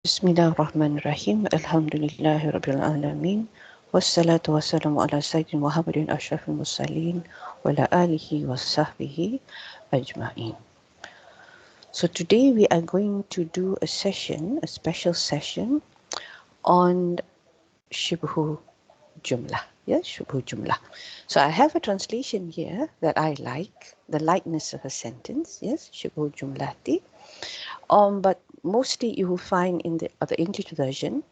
Bismillahirrahmanirrahim. Alhamdulillahi Rabbil Alameen. Wassalatu wassalamu ala Sayyidina Muhammadin Ashrafil Mursaleen wa ala alihi wa sahbihi ajma'in. So today we are going to do a session, a special session on Shibhu Jumlah. Yes, Shibhu Jumlah. So I have a translation here that I like, the likeness of a sentence. Yes, Shibhu Jumlati. But mostly you will find in the English version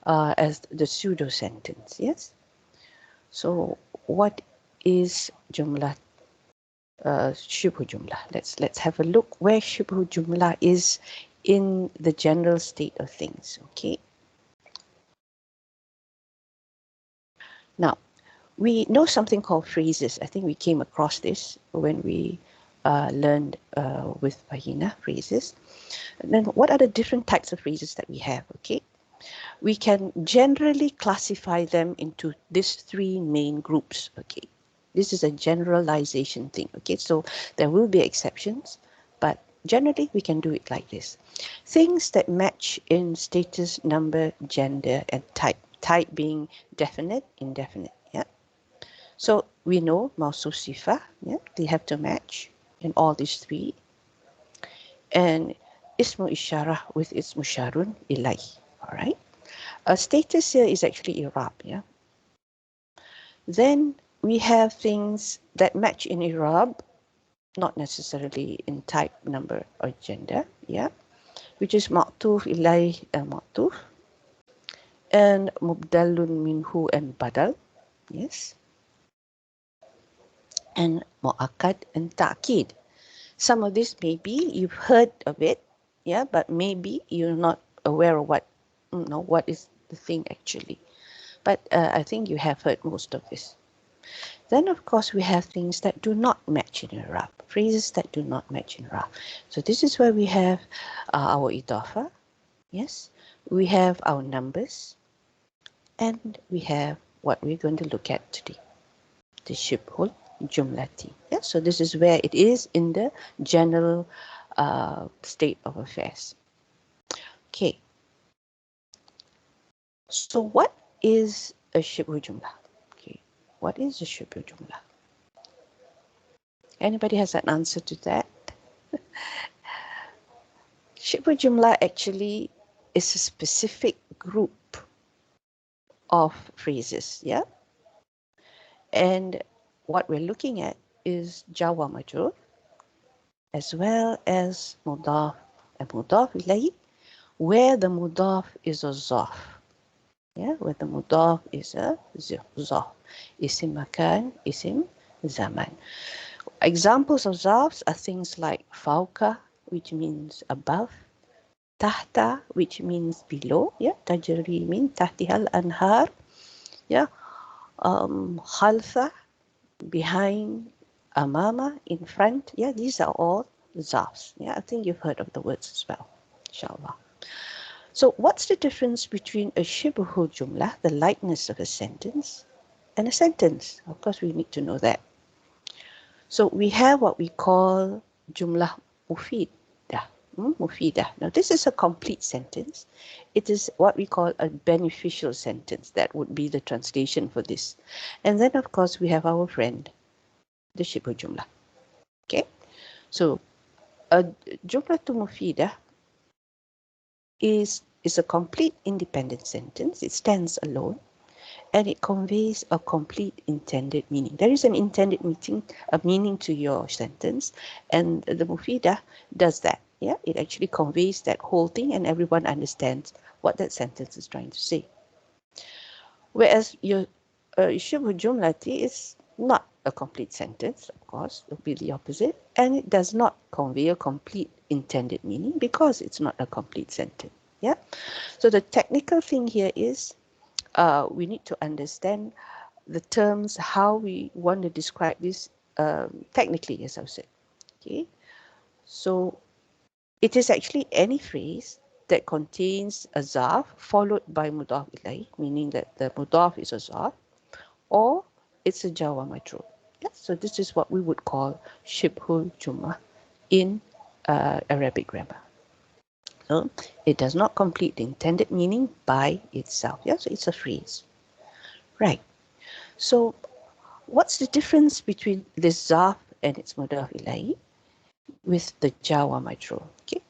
as the pseudo sentence. Yes. So what is Jumlah? Shibhu Jumlah. Let's have a look where Shibhu Jumlah is in the general state of things. Okay. Now we know something called phrases. I think we came across this when we learned with Bahina phrases. And then what are the different types of phrases that we have? Okay. We can generally classify them into these three main groups. Okay, this is a generalization thing. Okay, so there will be exceptions, but generally we can do it like this. Things that match in status, number, gender, and type. Type being definite, indefinite. Yeah. So we know mausuf sifah. Yeah, they have to match in all these three. And ismu isharah with its musharun ilay. All right. A status here is actually Irab, yeah. Then we have things that match in Irab, not necessarily in type, number, or gender, yeah, which is ma'tuf ilay and ma'tuf, and mubdalun minhu and badal, yes, and mu'akkad and ta'kid. Some of this maybe you've heard of it, yeah, but maybe you're not aware of what is the thing actually. But I think you have heard most of this. Then, of course, we have things that do not match in Iraq, phrases that do not match in Iraq. So this is where we have our idafa, yes, we have our numbers, and we have what we're going to look at today, the Shibhul Jumlati. Yes, so this is where it is in the general state of affairs. Okay, so what is a Shibhul Jumlah? Okay, what is a Shibhul Jumlah? Anybody has an answer to that? Shibhu Jumlah actually is a specific group of phrases, yeah? And what we're looking at is Jawa Majrur as well as Mudaf and Mudaf ilayhi, where the Mudaf is a Zaf. Yeah, where the Mudaf is a Zaf. Isim Makan, Isim Zaman. Examples of Zafs are things like Fauka, which means above, tahta, which means below, yeah, tajri means tahtihal anhar, yeah, khalfa, behind, amama, in front, yeah, these are all zafs. Yeah, I think you've heard of the words as well, inshallah. So what's the difference between a shibhu jumlah, the likeness of a sentence, and a sentence? Of course, we need to know that. So we have what we call jumlah mufidah. Mufidah. Now this is a complete sentence. It is what we call a beneficial sentence. That would be the translation for this. And then of course we have our friend, the Shibhu Jumlah. Okay. So a Jumlatu Mufidah is a complete independent sentence. It stands alone. And it conveys a complete intended meaning. There is an intended meaning to your sentence, and the Mufidah does that. Yeah, it actually conveys that whole thing, and everyone understands what that sentence is trying to say. Whereas your Shibhu Jumlati is not a complete sentence, of course, it will be the opposite, and it does not convey a complete intended meaning because it's not a complete sentence. Yeah, so the technical thing here is we need to understand the terms, how we want to describe this technically, as I've said. Okay, so it is actually any phrase that contains a zarf followed by mudaf ilayh, meaning that the mudaf is a zarf, or it's a jawa majrur. Yes, so this is what we would call shibhul jumlah in Arabic grammar. It does not complete the intended meaning by itself. Yeah, so it's a phrase. Right. So what's the difference between this zarf and its mudaf ilahi with the Jawa majrur? Okay.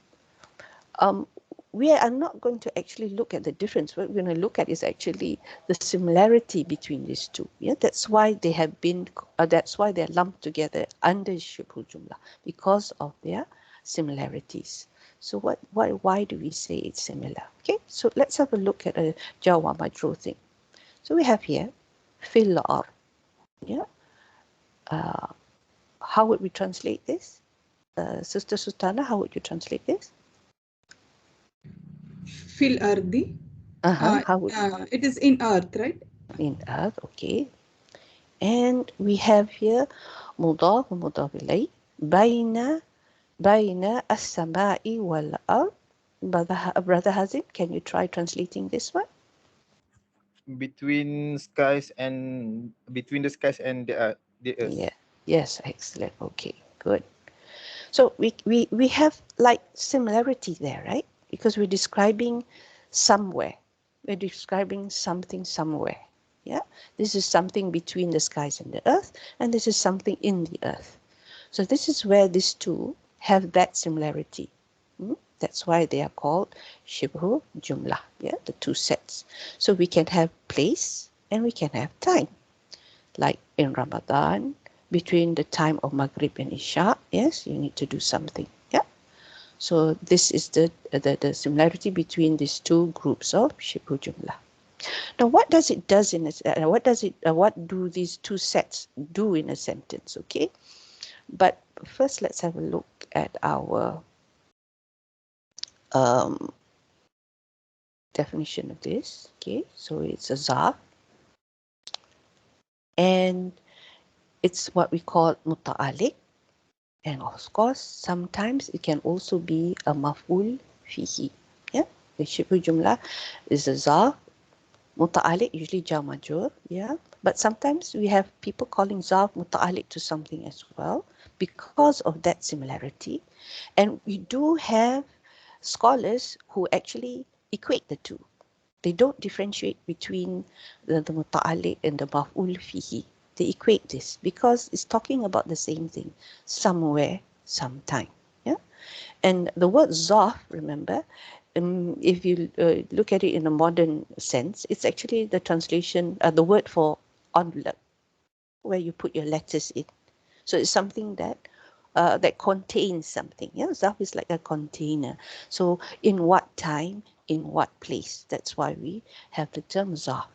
We are not going to actually look at the difference. What we're going to look at is actually the similarity between these two. Yeah, that's why they have been. That's why they're lumped together under Shibhu Jumlah, because of their similarities. So why do we say it's similar? Okay, so let's have a look at a Jawa majrur thing. So we have here fil ar. Yeah, how would we translate this? Sister Sultana, how would you translate this? Fil ardi. How would It is in earth, right? in earth? Okay. And we have here مضاف ومضاف إليه بين السماء والأرض. Brother Hazim, can you try translating this one? Between the skies and the earth. Yeah. Yes, excellent. Okay, good. So we have like similarity there, right? Because we're describing somewhere. We're describing something somewhere. Yeah. This is something between the skies and the earth, and this is something in the earth. So this is where these two have that similarity. That's why they are called Shibhu Jumlah, yeah, the two sets. So we can have place and we can have time. Like in Ramadan, between the time of Maghrib and Isha, yes, you need to do something. Yeah. So this is the similarity between these two groups of Shibhu Jumlah. Now, what does it does in a, what do these two sets do in a sentence? Okay. But first, let's have a look at our definition of this. Okay, so it's a zarf, and it's what we call muta'alik, and of course, sometimes it can also be a maf'ul fihi. Yeah, the shibhu jumlah is a zarf, muta'alik usually jar majrur. Yeah, but sometimes we have people calling zarf muta'alik to something as well because of that similarity, and we do have scholars who actually equate the two. They don't differentiate between the muta'alliq and the maf'ul fihi. They equate this because it's talking about the same thing, somewhere, sometime. Yeah, and the word zarf, remember, if you look at it in a modern sense, it's actually the translation, the word for envelope, where you put your letters in. So it's something that that contains something. Yeah, zarf is like a container. So in what time, in what place? That's why we have the term zarf.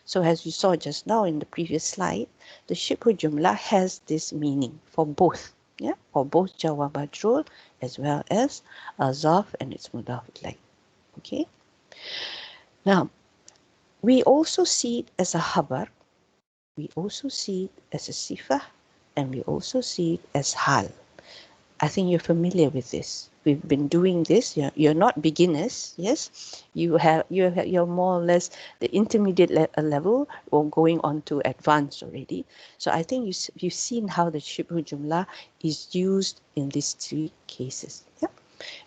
So as you saw just now in the previous slide, the Shibhu Jumlah has this meaning for both. Yeah, for both Jawa Majrur as well as zarf and its mudaf ilayh. Okay. Now we also see it as a habar. We also see it as a sifah, and we also see it as hal. I think you're familiar with this. We've been doing this. You're not beginners, yes. You're more or less the intermediate level or going on to advanced already. So I think you've seen how the Shibhu Jumlah is used in these three cases. Yeah?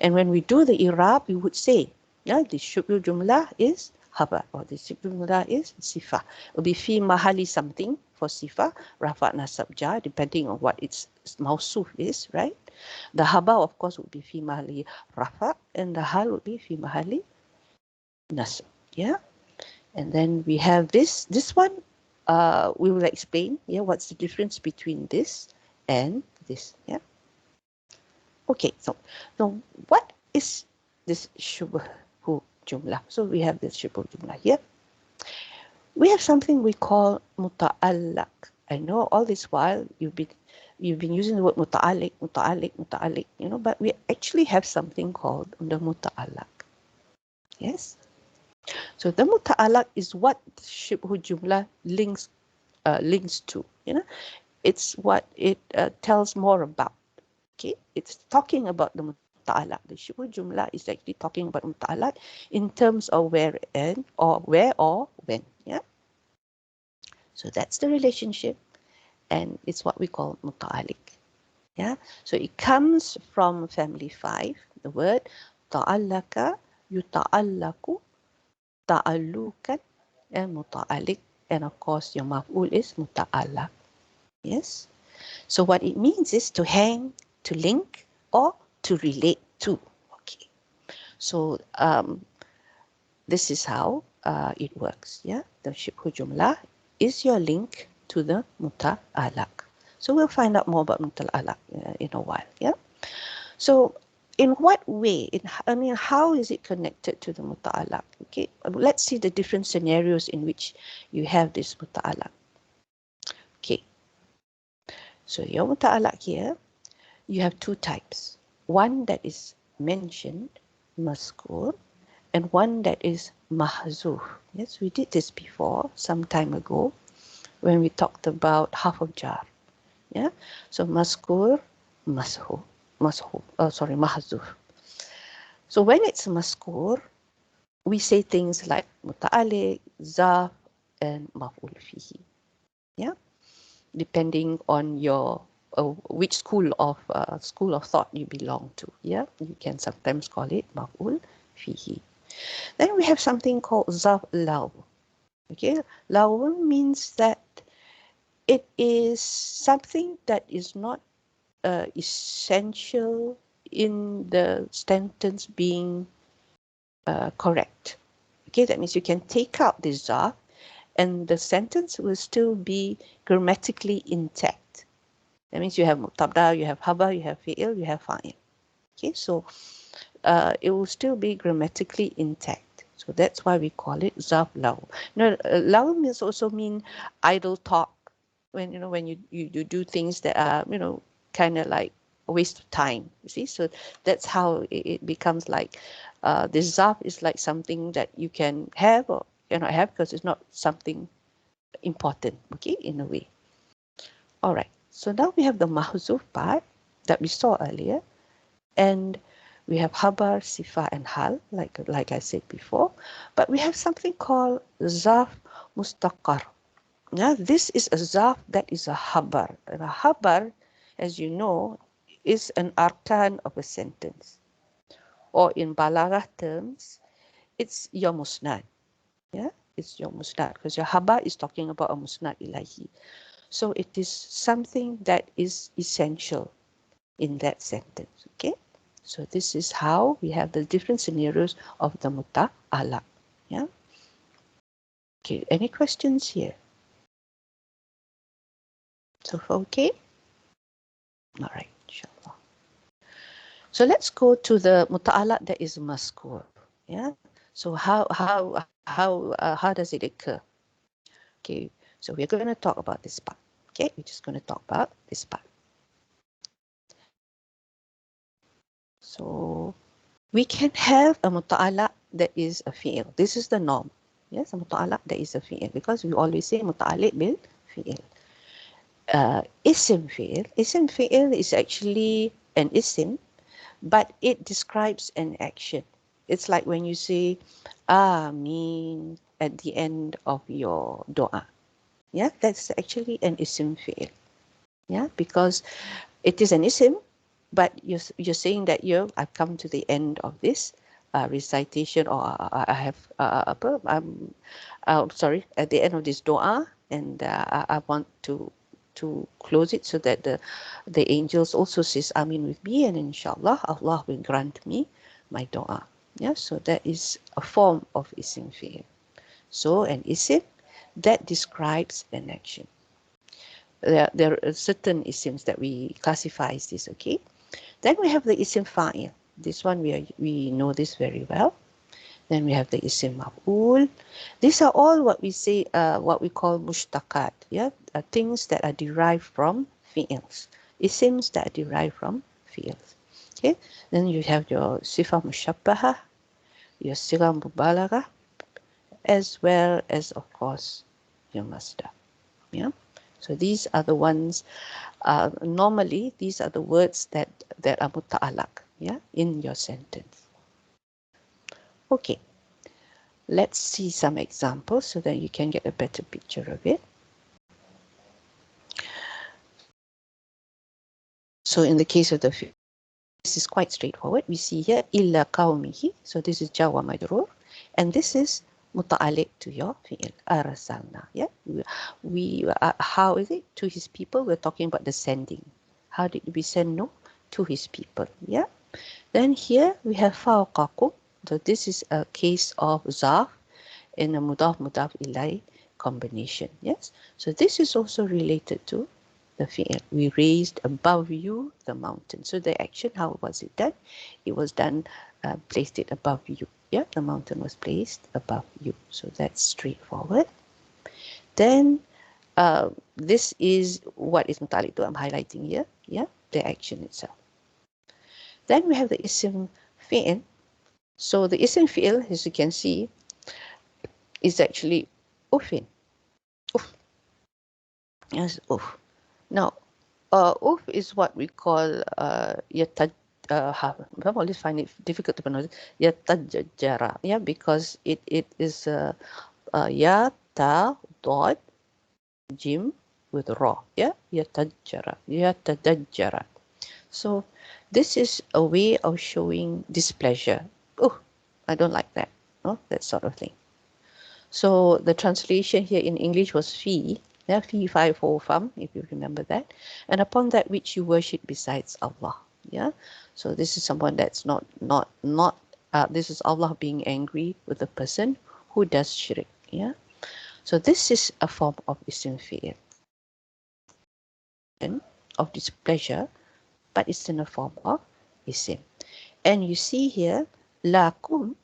And when we do the I'rab, we would say, yeah, the Shibhu Jumlah is habar, or the Shibhu Jumlah is sifa. It will be fi mahali something for sifa, rafa nasab jar, depending on what its mausuf is, right? The haba, of course, would be fi mahali rafa, and the hal would be fi mahali nasab. Yeah, and then we have this one. We will explain. Yeah, what's the difference between this and this? Yeah. Okay. So what is this shibhu jumlah? So we have this shibhu jumlah here. We have something we call muta'allaq. I know all this while you've been using the word muta'alliq, but we actually have something called the muta'allaq. Yes? So the muta'allaq is what Shibhu Jumlah links to. It's what it tells more about. Okay? It's talking about the muta'allaq. The Shibhu Jumlah is actually talking about muta'allaq in terms of where or when. Yeah? So that's the relationship, and it's what we call muta'alliq. Yeah, so it comes from family 5, the word ta'allaka, yuta'allaku, ta'allukan, and muta'alliq. And of course, your maf'ul is muta'allaq. Yes. So what it means is to hang, to link, or to relate to. Okay. So this is how it works. Yeah. The Shibhu Jumlah is your link to the muta'allaq. So we'll find out more about muta'allaq in a while. Yeah. So in what way, how is it connected to the muta'allaq? Okay, let's see the different scenarios in which you have this muta'allaq. Okay, so your muta'allaq here, you have two types. One that is mentioned, maskur, and one that is mahzuf. Yes, we did this before, some time ago, when we talked about half of jar. Yeah, so maskur, mahzuf. So when it's maskur, we say things like muta'alliq, zaf, and maf'ul fihi. Yeah, depending on your which school of thought you belong to. Yeah, you can sometimes call it maf'ul fihi. Then we have something called zaf law. Okay, law means that it is something that is not essential in the sentence being correct. Okay, that means you can take out the zaf and the sentence will still be grammatically intact. That means you have mubtada, you have habar, you have fi'il, you have fa'il. Okay, so it will still be grammatically intact. So that's why we call it zaf law. Law means also mean idle talk. When you do things that are kind of like a waste of time. You see, so that's how it becomes like this zaf is like something that you can have or cannot have because it's not something important. Okay, in a way. All right. So now we have the mahzuf part that we saw earlier, and we have habar, sifa, and hal, like I said before. But we have something called zaf mustaqar. Now, this is a zaf that is a habar. And a habar, as you know, is an arkan of a sentence. Or in balaghah terms, it's your musnad. Yeah, it's your musnad because your habar is talking about a musnad ilahi. So it is something that is essential in that sentence. Okay, so this is how we have the different scenarios of the muta'allaq. Yeah. Okay, any questions here? So far, okay? All right, inshallah. So let's go to the muta'allaq that is maskur. Yeah. So how does it occur? Okay. So we're going to talk about this part. Okay. We're just going to talk about this part. So we can have a muta'allaq that is a fi'il. This is the norm. Yes, a muta'allaq that is a fi'il because we always say muta'alliq bil fi'il. Isim fi'il. Isim fi'il is actually an isim, but it describes an action. It's like when you say Ameen at the end of your dua. Yeah, that's actually an isim fi'il. Yeah, because it is an isim, but you're saying that I've come to the end of this recitation, or I have sorry, at the end of this dua, and I want to close it so that the angels also says Amin with me, and inshallah Allah will grant me my dua. Yeah, so that is a form of isim fi'il. So an isim that describes an action. There are certain isims that we classify as this. Okay, then we have the isim fa'il. This one we know this very well. Then we have the isim maf'ul. These are all what we say, what we call mushtaqat. Yeah, things that are derived from fi'ils. Isims that are derived from fi'ils. Okay. Then you have your sifa mushabbaha, your sila mubalaghah, as well as of course your masdar. Yeah. So these are the ones. Normally, these are the words that are muta'allaq. Yeah, in your sentence. Okay. Let's see some examples so that you can get a better picture of it. So in the case of the this is quite straightforward. We see here illa qawmihi, so this is jawa majrur, and this is muta'alliq to your fi'il arsalna. Yeah, we how is it to his people? We're talking about the sending. How did we send Nuh? To his people. Yeah. Then here we have fawqakum. So this is a case of zarf in a mudaf ilay combination. Yes. So this is also related to the fi'il. We raised above you the mountain. So the action, how was it done? It was done, placed it above you. Yeah, the mountain was placed above you. So that's straightforward. Then this is what is mutalik to I'm highlighting here. Yeah, the action itself. Then we have the isim fi'il. So the isim fi'il, as you can see, is actually ufin. Uf. Yes, uf. Now, uf is what we call I always find it difficult to pronounce yatajjara. Yeah, because it is ya ta dot jim with ra. Yeah, yatajjara. So this is a way of showing displeasure. Oh, I don't like that. Oh, that sort of thing. So the translation here in English was fi. Yeah, fi fi fo fam, if you remember that. And upon that which you worship besides Allah. Yeah. So this is someone that's not this is Allah being angry with the person who does shirk. Yeah. So this is a form of isim fi'il, of displeasure, but it's in a form of isim. And you see here, lakum,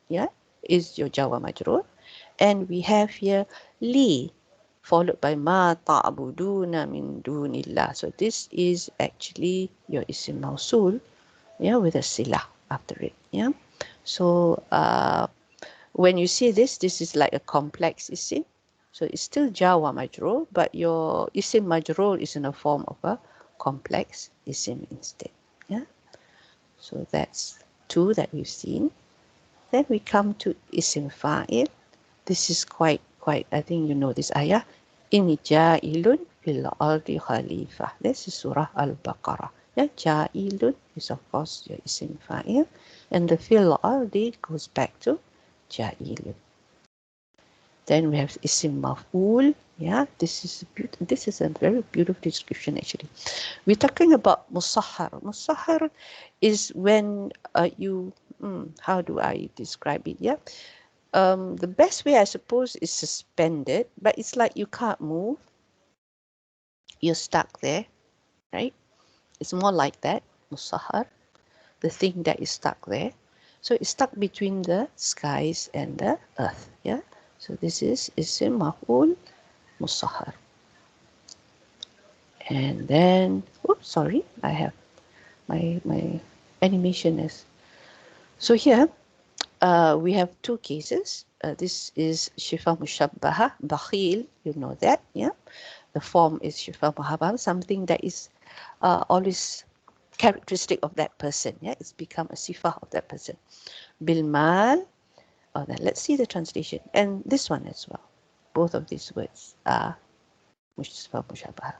yeah, is your jawa majrur. And we have here li, followed by ma ta'buduna min dunillah. So this is actually your isim mausul, yeah, with a sila after it, yeah. So when you see this is like a complex isim. So it's still jawa majrur, but your isim majrur is in a form of a complex isim instead, yeah. So that's two that we've seen. Then we come to isim fa'il. This is quite, I think you know this ayah. Inni ja'ilun fil ardi khalifah. This is Surah Al-Baqarah. Yeah, ja'ilun is of course your isim fa'il. And the fil ardi goes back to ja'ilun. Then we have isim maf'ul. Yeah, this is a very beautiful description actually. We're talking about musahhar. Musahhar is when how do I describe it? Yeah. The best way I suppose is suspended, but it's like you can't move. You're stuck there, right? It's more like that, musahhar, the thing that is stuck there. So it's stuck between the skies and the earth. Yeah. So this is isim maf'ul musahhar. And then, oops, sorry, I have my animation is. So here we have two cases. This is shifa mushabbaha, bakhil, you know that, yeah. The form is shifa muhabbaha, something that is always characteristic of that person. Yeah, it's become a sifa of that person. Bilmal. Oh, then let's see the translation. And this one as well. Both of these words are shifa mushabbaha.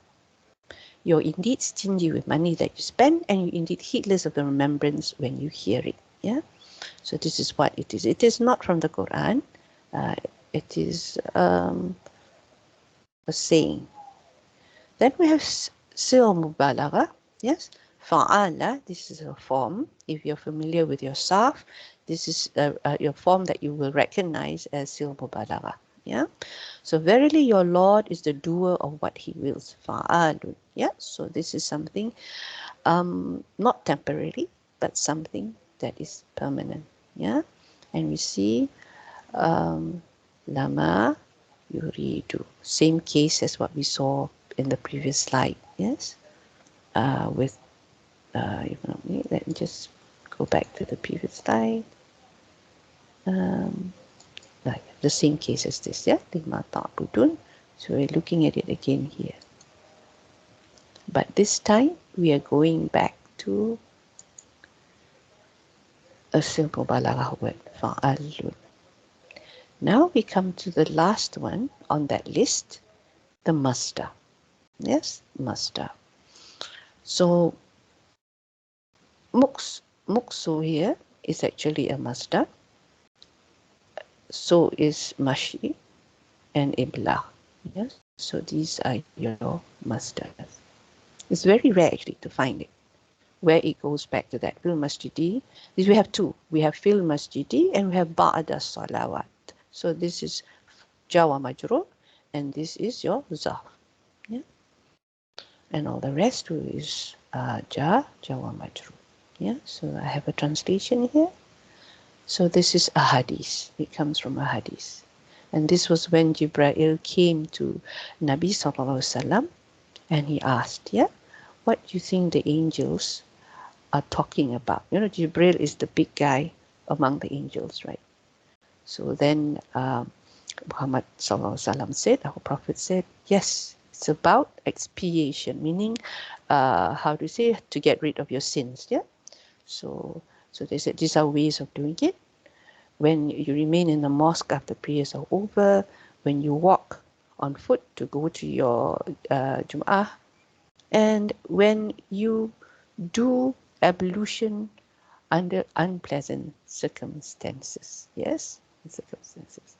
You're indeed stingy with money that you spend, and you're indeed heedless of the remembrance when you hear it. Yeah. So this is what it is. It is not from the Quran. It is a saying. Then we have sil mubalagha. Yes. Fa'ala. This is a form. If you're familiar with your sarf, this is your form that you will recognize as sil mubalagha. Yeah. So verily your Lord is the doer of what he wills. Fa'alun. Yeah. So this is something not temporary, but something that is permanent. Yeah. And we see lama yuridu. Same case as what we saw in the previous slide. Yes. With let me just go back to the previous slide. Like the same case as this, yeah, lima ta'budun. So we're looking at it again here. But this time we are going back to a simple balaghah word, fa'alun. Now we come to the last one on that list, the masdar. Yes, masdar. So Muksu here is actually a masdar. So is mashi and iblah. Yes, so these are your masdars. It's very rare actually to find it where it goes back to that fil masjidi. We have two. We have fil masjidi and we have ba'da salawat. So this is jawa majrur and this is your zarf. Yeah, and all the rest is jawa majrur. Yeah, so I have a translation here. So this is a hadith. It comes from a hadith. And this was when Jibreel came to Nabi Sallallahu Alaihi Wasallam and he asked, yeah, what do you think the angels are talking about? You know, Jibreel is the big guy among the angels, right? So then Muhammad Sallallahu Alaihi Wasallam said, our Prophet said, yes, it's about expiation, meaning, how to say, to get rid of your sins, yeah? So they said these are ways of doing it. When you remain in the mosque after prayers are over, when you walk on foot to go to your Jum'ah, and when you do ablution under unpleasant circumstances. Yes, circumstances.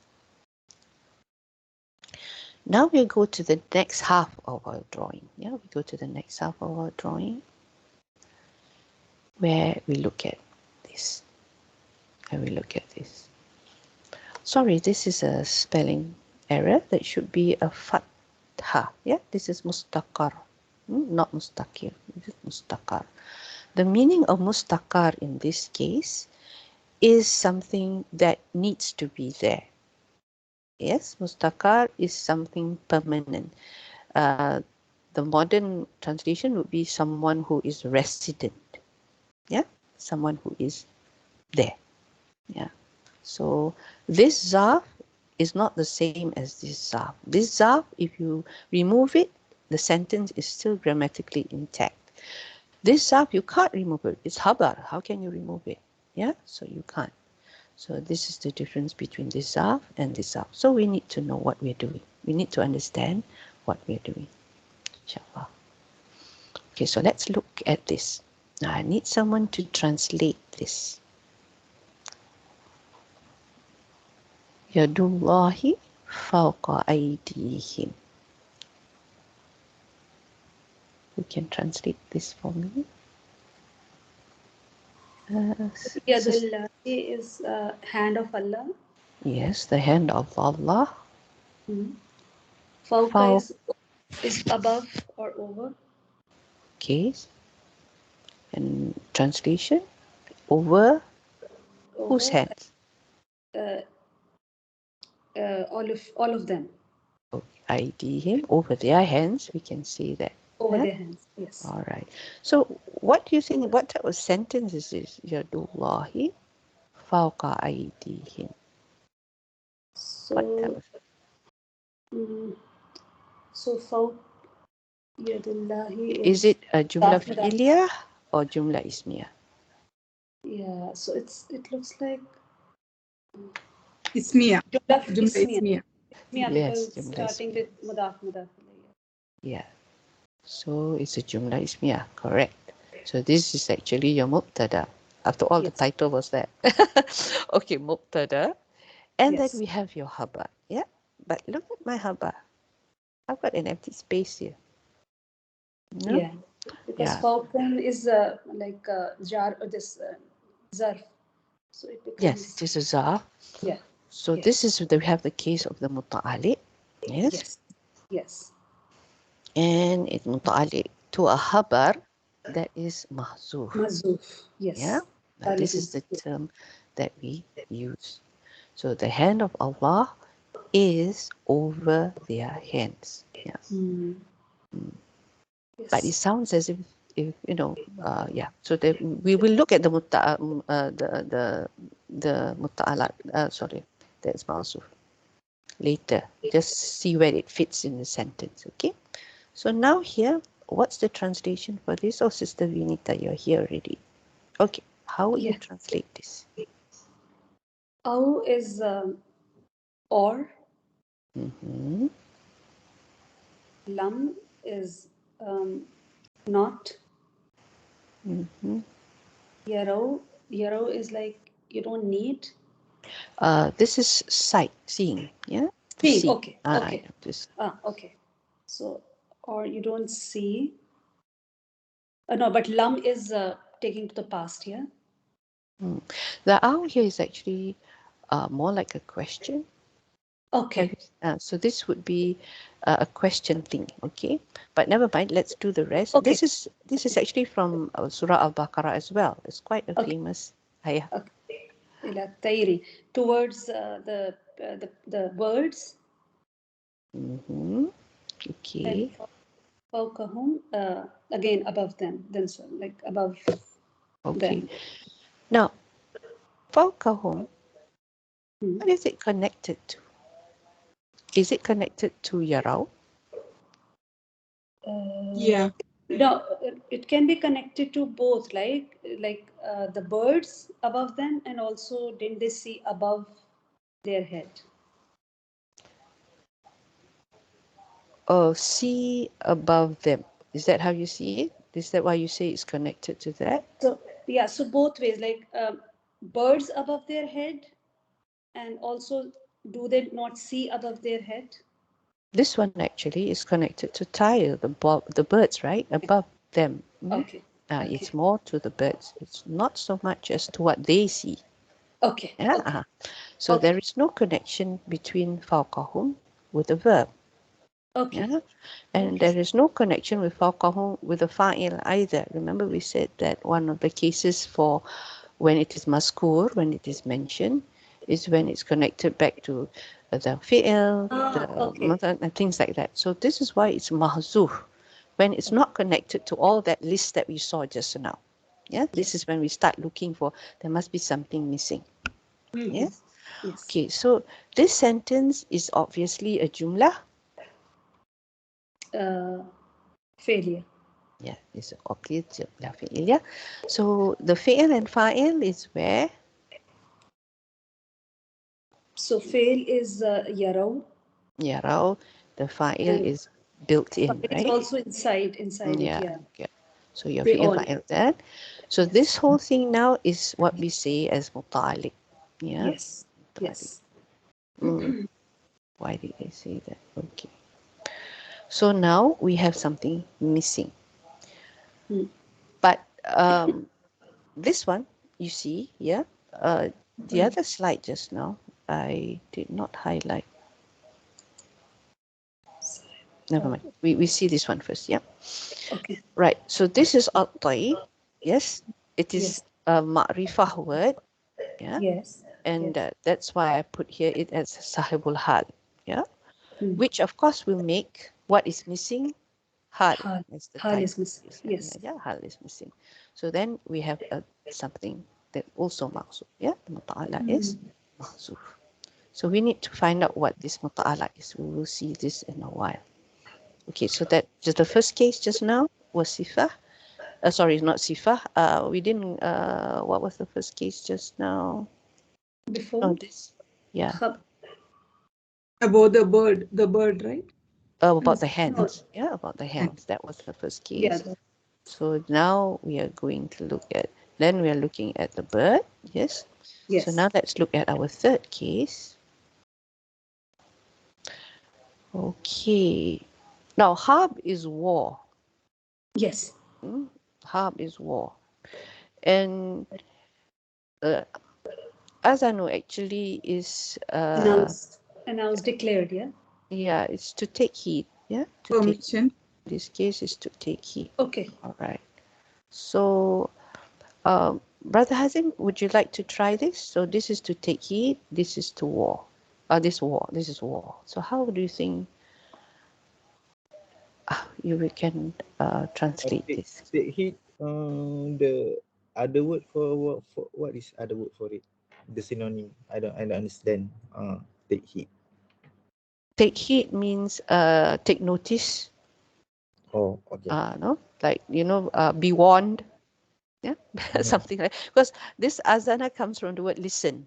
Now we go to the next half of our drawing. Yeah, we go to the next half of our drawing where we look at this. And we look at this. Sorry, this is a spelling error. That should be a fatha. Yeah, this is mustaqar, not mustaqir. This is mustaqar. The meaning of mustaqar in this case is something that needs to be there. Yes, mustaqar is something permanent. The modern translation would be someone who is resident. Yeah, someone who is there. Yeah. So this zarf is not the same as this zarf. This zarf, if you remove it, the sentence is still grammatically intact. This zarf, you can't remove it. It's habar. How can you remove it? Yeah, so you can't. So this is the difference between this zarf and this zarf. So we need to know what we're doing. We need to understand what we're doing. Inshallah. Okay, so let's look at this. Now I need someone to translate this. Yadullahi fawqa aydihim. Who can translate this for me? Yadullahi is hand of Allah. Yes, the hand of Allah. Fawqa is above or over. Okay. And translation? Over whose hands? All of them. Aydihim, over their hands, we can say that. Over their hands, yes. All right. So what do you think, what type of sentence is this? Yadullahi fawqa aydihim. So, What type of so fawq yadullahi is it a jumla fi'liyah or jumla ismiyah? Yeah, so it looks like Ismiya. jumla Jumla ismiya. ismiya. Yes, Because jumla starting ismiyah. with mudaf ilayhi. Yeah. So it's a jumla ismiyah, correct. So this is actually your mubtada. After all, the title was that. Okay, mubtada. And then we have your habar. Yeah. But look at my habar. I've got an empty space here. No? Yeah, because fawqan is like jar or this zarf. So it becomes. Yes, it is a zarf. Yeah. So this is, we have the case of the muta'alliq. Yes. Yes. And it muta'alliq to a habar that is mahzuf. Mazuf. Yes. Yeah. Now, this is the term that we use. So the hand of Allah is over their hands. Yeah. Yes. But it sounds as if you know, yeah. So we will look at the muta'ala, sorry, that's ma'zuf later. Just see where it fits in the sentence. Okay. So now here, what's the translation for this? Oh, Sister Vinita, you're here already. Okay. How would you translate this? Aw is or. Lam is not. Yarrow is like you don't need. This is sight, seeing, yeah? To See, see. okay, okay. Yeah, to see. Okay. So, or you don't see. No, but lam is taking to the past, yeah? The owl here is actually more like a question. Okay. So this would be a question thing, okay? But never mind, let's do the rest. Okay. This is actually from Surah Al-Baqarah as well. It's quite a Okay. famous ayah. Okay. Ila tayri. Towards the birds. Mm-hmm. Okay. And fawqahum, again above them. Then so like above Okay. them. Now, Fawqahum, Hmm. what is it connected to? Is it connected to Yarau? Yeah. No, it can be connected to both, like the birds above them, and also didn't they see above their head? Oh, see above them. Is that how you see it? Is that why you say it's connected to that? So yeah, so both ways, like birds above their head, and also do they not see above their head? This one actually is connected to Tyre, the birds, right? Above them. Okay. It's more to the birds. It's not so much as to what they see. Okay. Yeah. Okay. So Okay. there is no connection between Fawqahum with the verb. Okay. Yeah. And there is no connection with Fawqahum with the fa'il either. Remember we said that one of the cases for when it is maskur, when it is mentioned, is when it's connected back to the fi'il, Okay. and things like that. So this is why it's mahzuf, when it's not connected to all that list that we saw just now. Yeah, this is when we start looking for, there must be something missing. Yeah. Yes. Okay, so this sentence is obviously a jumlah. Failure. Yeah, it's obviously jumlah fi'iliyah. So the fi'il and fa'il is where? So fail is yarrow. Yarau, the fa'il And is built in, it's right? also inside it, Yeah. yeah. So your They fi'il all. fa'il that. So this whole thing now is what we say as muta'alliq. Yeah. Yes. Muta'alliq. Yes. Why did I say that? Okay. So now we have something missing. But this one, you see, yeah, the other slide just now, I did not highlight. Never mind. We see this one first, yeah. Okay. Right. So this is at-tayyib. Yes. It is a ma'rifah word. Yeah. Yes. And that's why I put here it as sahibul hal. Yeah. Which of course will make what is missing hal. As the Hal time is missing. is. Yes. Yeah. Hal is missing. So then we have something that also maqsuf. Yeah. The muta'ala is maqsuf. So we need to find out what this muta'ala is. We will see this in a while. Okay. So that just the first case just now was sifah. Sorry, not sifah. We didn't. What was the first case just now? Before. Oh, this. Yeah. About the bird, right? About the hands. Yeah, about the hands. That was the first case. Yeah. So now we are going to look at. Then we are looking at the bird. Yes. Yes. So now let's look at our third case. Okay. Now harb is war. Yes. Harb is war, and azanu actually is Announced, declared, yeah. yeah, it's to take heed. Yeah, to take. Permission. This case is to take heed. Okay. All right. So, Brother Hazim, would you like to try this? So this is to take heed. This is to war. This is war. So how do you think you can translate this? Take heed. The other word for what is other word for it? The synonym. I don't understand. Take heed. Take heed means take notice. Oh, okay. No, like be warned. Yeah, something like, because this azana comes from the word listen.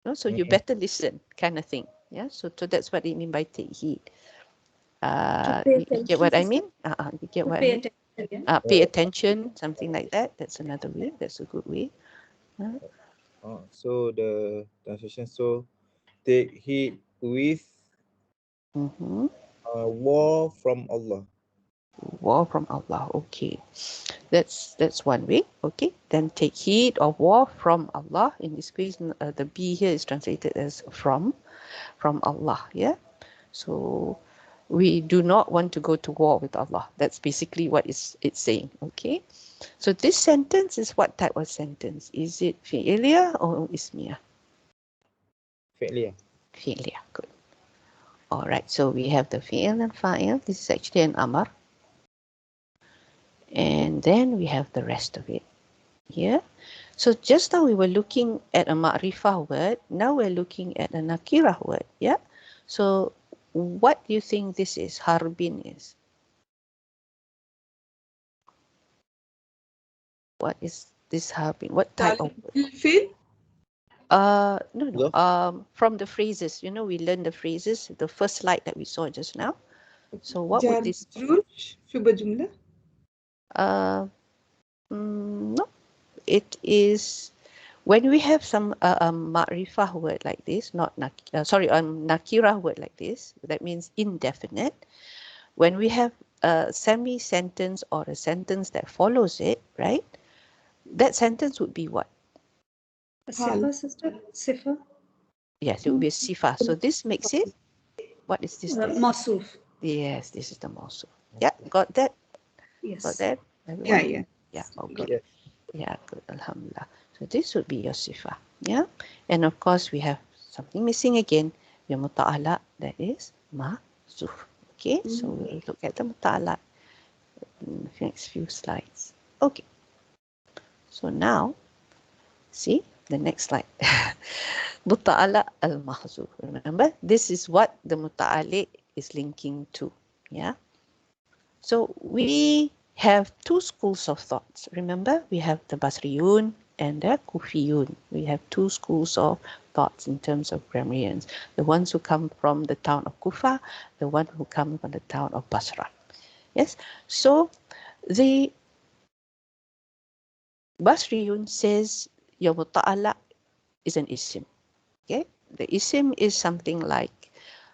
No, so you better listen, kind of thing. Yeah, so that's what they mean by take heed. To pay You get what I attention. mean? You get To what I pay mean? Pay attention, something like that. That's another way. That's a good way. So the translation, so take heed with Mm-hmm. war from Allah. War from Allah. Okay, that's one way. Okay, then take heed of war from Allah. In this case, the B here is translated as from Allah. Yeah, so we do not want to go to war with Allah. That's basically what it's saying. Okay, so this sentence is what type of sentence? Is it fi'liya or ismiya? Fi'liyah. Fi'liya. Good. All right, so we have the fi'il and fa'il. This is actually an amar. And then we have the rest of it here. So just now we were looking at a ma'rifah word. Now we're looking at a nakirah word. Yeah. So what do you think this is? Harbin is. What is this harbin? What type of word? Fil? No. From the phrases, we learned the phrases, the first slide that we saw just now. So what would this? Shibhu Jumlah? No. It is when we have some ma'rifah word like this, not nakirah word like this, that means indefinite. When we have a semi-sentence or a sentence that follows it, right? That sentence would be what? A sifa, sister? Sifa? Yes, it would be a sifa. So this makes it, what is this? Masuf. Yes, this is the mawsuf. Yeah, got that? Yes. Got that? Everyone? Yeah. Yeah, okay. Got it. Yeah, good. Alhamdulillah. So this would be your sifa. Yeah. And of course, we have something missing again. Your muta'ala, that is ma'zuf. Okay, so we'll look at the muta'ala in the next few slides. Okay. So now, see the next slide. Muta'ala al-mahzuf. Remember, this is what the muta'ali is linking to. Yeah. So we have two schools of thoughts. Remember, we have the Basriyun and the Kufiyun. We have two schools of thoughts in terms of grammarians. The ones who come from the town of Kufa, the one who come from the town of Basra. Yes. So the Basriyun says your muta'ala is an isim. Okay. The isim is something like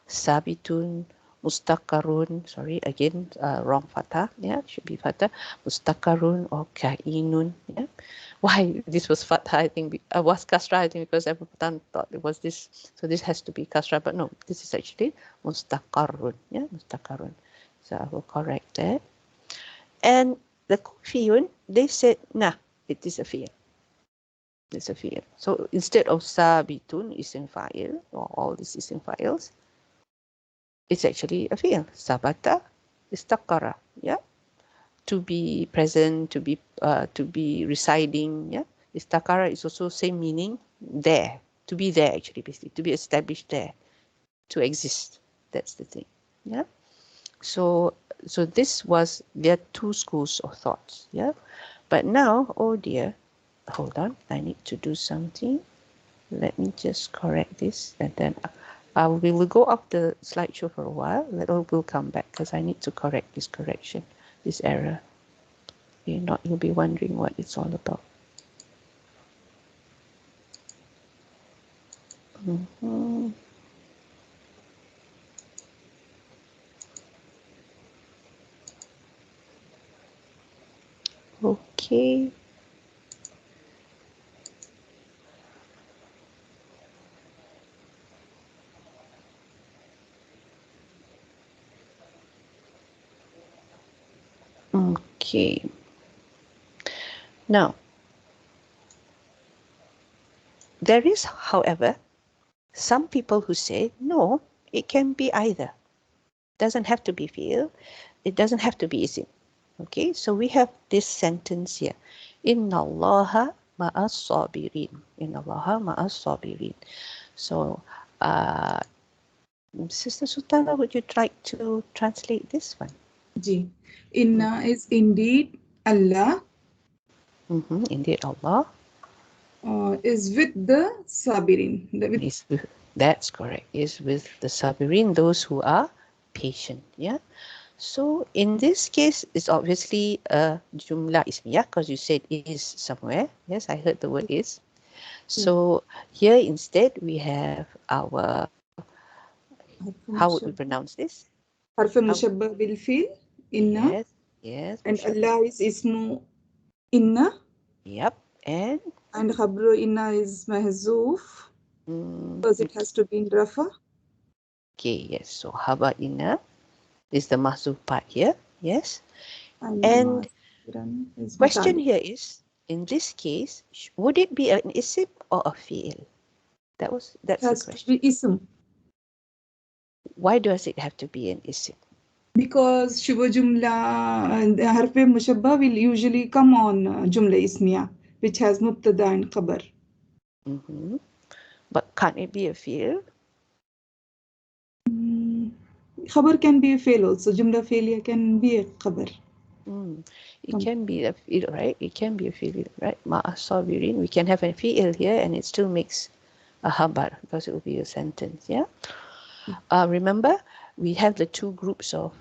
sabitun, mustaqarrun, sorry, again, wrong fatah, yeah, should be fatah, mustaqarrun or kainun, yeah. Why this was fatah, I think, was kasra, I think, because everyone thought it was this, so this has to be kasra, but no, this is actually mustaqarrun, yeah, mustaqarrun. So I will correct that. And the Kufiyun, they said, nah, it is a fi'l. It's a fi'l. So instead of sabitun, isim fa'il, or all these isim fa'ils, it's actually a fi'l. Sabata, istaqara, yeah. To be present, to be residing, yeah. Istaqara is also same meaning, there, to be there actually, basically, to be established there, to exist. That's the thing, yeah. So this was, there are two schools of thoughts, yeah. But now, oh dear, hold on, I need to do something. Let me just correct this, and then we will go off the slideshow for a while. We'll come back because I need to correct this correction, this error. You'll be wondering what it's all about. Okay. Okay. Now, there is, however, some people who say, no, it can be either. Doesn't have to be fi'il. It doesn't have to be isim. Okay, so we have this sentence here. Inna Allaha ma'as sabirin. Inna Allaha ma'as sabirin. So, Sister Sultana, would you like to translate this one? Ji. Inna is indeed Allah Indeed, Allah is with the Sabirin. is with, that's correct, is with the sabirin, those who are patient. Yeah. So in this case, it's obviously a jumlah ismiyah because you said is somewhere. Yes, I heard the word is. So here instead we have our, how would we pronounce this? حرف مشبه بالفعل إن. Yes, yes. And Mushabbah. Allah is اسمه إن. Yep. And خبر إن is محذوف because it has to be in Rafa. okay, yes. So haba inna is the mahzuf part here. Yes. And is Question muta'alliq. here is, in this case, would it be an isim or a fi'il? That's the Has to question. be ism. Why does it have to be an isim? Because Shibhu Jumlah and harf mushabbah will usually come on Jumla Ismiya, which has Mubtada and Khabar. But can't it be a fi'il? Khabar can be a fail also. Jumla failure can be a Khabar. It can be a fi'il, right? It can be a fi'il, right? Ma'asabirin. We can have a fi'il here and it still makes a habar because it will be a sentence, yeah? Remember, we have the two groups of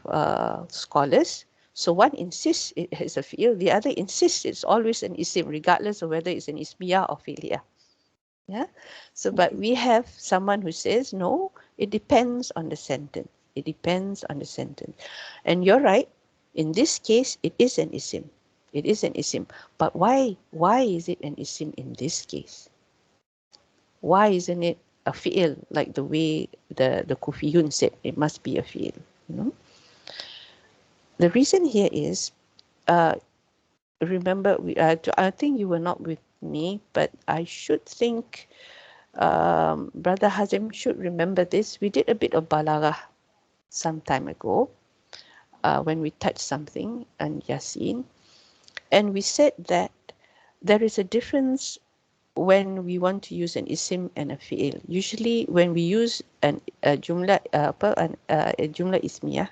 scholars. So one insists it is a fi'il, the other insists it's always an isim, regardless of whether it's an ismiyah or fi'liyah. Yeah. So, but we have someone who says, no, it depends on the sentence. It depends on the sentence. And you're right. In this case, it is an isim. It is an isim. But why? Why is it an isim in this case? Why isn't it a fi'il, like the way the Kufiyun said it must be a fi'il? You know? The reason here is, remember, I think you were not with me, but I should think Brother Hazim should remember this. We did a bit of balaghah some time ago when we touched something on Yasin, and we said that there is a difference when we want to use an isim and a fi'il. Usually when we use a jumla a jumla ismiyah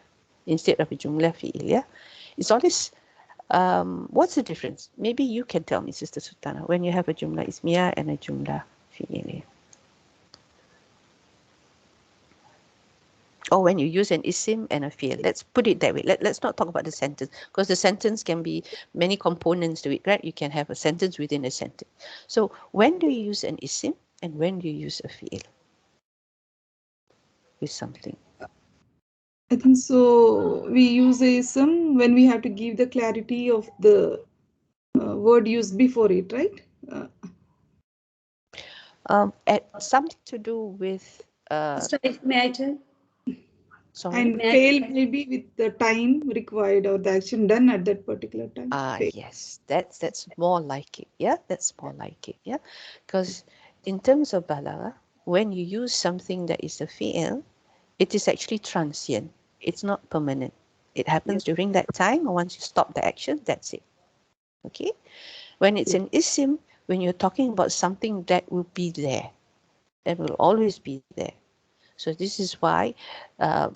instead of a jumla fi'iliyah, it's always what's the difference? Maybe you can tell me, Sister Sultana, when you have a jumla ismiyah and a jumla fi'iliyah. Or when you use an isim and a fi'il. Let's put it that way. Let's not talk about the sentence, because the sentence can be many components to it, right? You can have a sentence within a sentence. So when do you use an isim and when do you use a fi'il with something? I think so. We use a ism when we have to give the clarity of the word used before it, right? Something to do with May I tell? sorry. And fail maybe with the time required or the action done at that particular time. Yes, that's more like it. Yeah, that's more like it. Yeah, because in terms of balagha, when you use something that is a fi'il, it is actually transient. It's not permanent. It happens during that time, or once you stop the action, that's it. Okay? When it's an isim, when you're talking about something that will be there, that will always be there. So this is why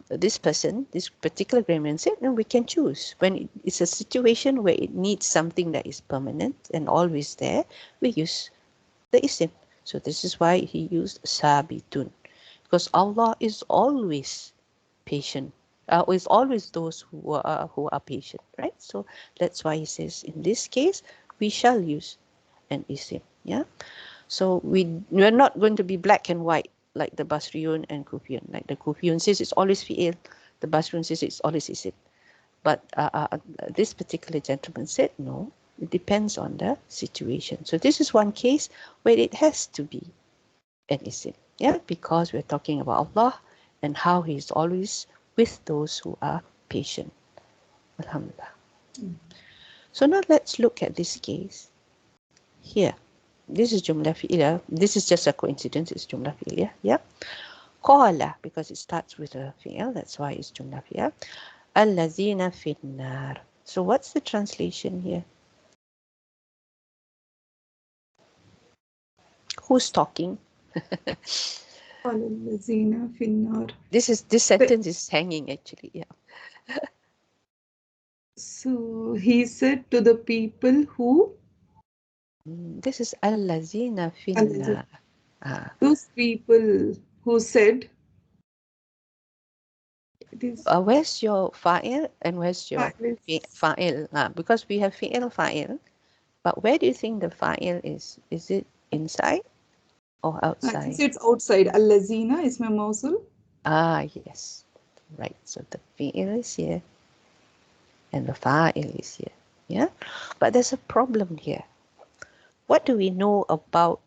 this person, this particular grammarian said, no, we can choose. When it's a situation where it needs something that is permanent and always there, we use the isim. So this is why he used sabitun, because Allah is always patient. Is always those who are patient, right? So that's why he says in this case we shall use an isim. Yeah. So we're not going to be black and white like the Basriyun and Kufiyun. Like the Kufiyun says it's always fi'il, the Basriyun says it's always isim. But this particular gentleman said no. It depends on the situation. So this is one case where it has to be an isim. Yeah, because we're talking about Allah and how He is always with those who are patient. Alhamdulillah. So now let's look at this case here. This is Jumla Fi'liya. This is just a coincidence. It's Jumla Fi'liya. Yeah. Qala, because it starts with a fi'l. That's why it's Jumla Fi'liya. Allazina finnar. So what's the translation here? Who's talking? This sentence is hanging actually. Yeah. So he said to the people who? This is allazina finnar. Those people who said. It is Where's your fa'il and where's your fa'il? Because we have fa'il, but where do you think the fa'il is? Is it inside or I outside? think it's outside. Allazina is my mausul. Yes. Right. So the fi'il is here and the fa'il is here. Yeah. But there's a problem here. What do we know about